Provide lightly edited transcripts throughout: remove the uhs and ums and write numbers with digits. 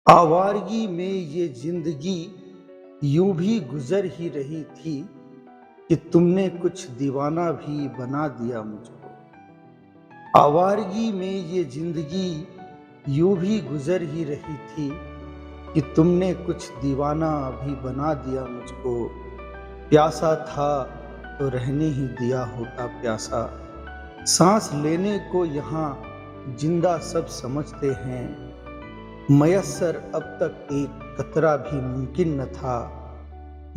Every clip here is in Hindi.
आवारगी में ये जिंदगी यूं भी गुजर ही रही थी कि तुमने कुछ दीवाना भी बना दिया मुझको। आवारगी में ये जिंदगी यूं भी गुजर ही रही थी कि तुमने कुछ दीवाना भी बना दिया मुझको। प्यासा था तो रहने ही दिया होता प्यासा। सांस लेने को यहाँ जिंदा सब समझते हैं। मयस्सर अब तक एक कतरा भी मुमकिन न था।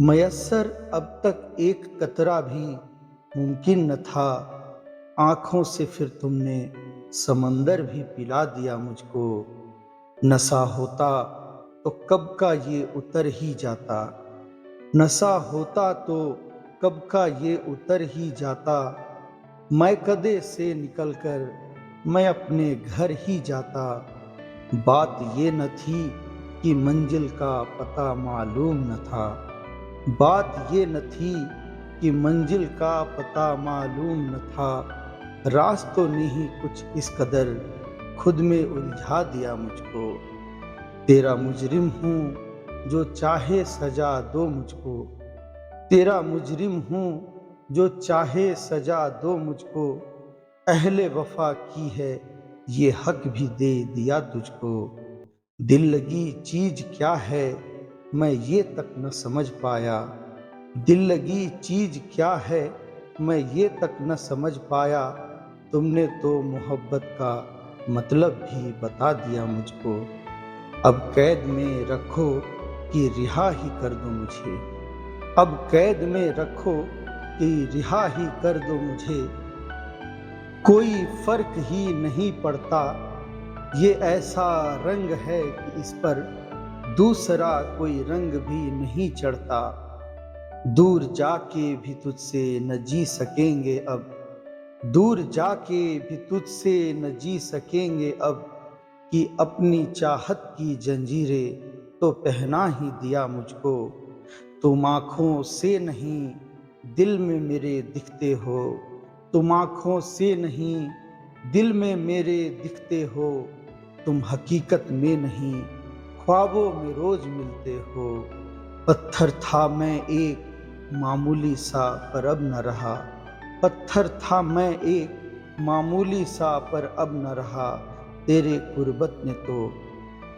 मयस्सर अब तक एक कतरा भी मुमकिन न था। आंखों से फिर तुमने समंदर भी पिला दिया मुझको। नशा होता तो कब का ये उतर ही जाता। नशा होता तो कब का ये उतर ही जाता। मैं कदे से निकलकर मैं अपने घर ही जाता। बात ये न थी कि मंजिल का पता मालूम न था। बात ये न थी कि मंजिल का पता मालूम न था। रास्तों ने ही कुछ इस कदर खुद में उलझा दिया मुझको। तेरा मुजरिम हूँ जो चाहे सजा दो मुझको। तेरा मुजरिम हूँ जो चाहे सजा दो मुझको। अहले वफा की है ये हक भी दे दिया तुझको। दिल लगी चीज क्या है मैं ये तक न समझ पाया। दिल लगी चीज क्या है मैं ये तक न समझ पाया। तुमने तो मोहब्बत का मतलब भी बता दिया मुझको। अब कैद में रखो कि रिहा ही कर दो मुझे। अब कैद में रखो कि रिहा ही कर दो मुझे। कोई फर्क ही नहीं पड़ता ये ऐसा रंग है कि इस पर दूसरा कोई रंग भी नहीं चढ़ता। दूर जाके भी तुझसे न जी सकेंगे अब। दूर जाके भी तुझसे न जी सकेंगे अब। कि अपनी चाहत की जंजीरें तो पहना ही दिया मुझको। तुम आँखों से नहीं दिल में मेरे दिखते हो। तुम आँखों से नहीं दिल में मेरे दिखते हो। तुम हकीकत में नहीं ख्वाबों में रोज मिलते हो। पत्थर था मैं एक मामूली सा पर अब न रहा। पत्थर था मैं एक मामूली सा पर अब न रहा। तेरे कुर्बत ने तो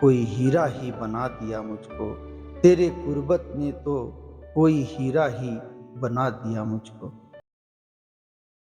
कोई हीरा ही बना दिया मुझको। तेरे कुर्बत ने तो कोई हीरा ही बना दिया मुझको।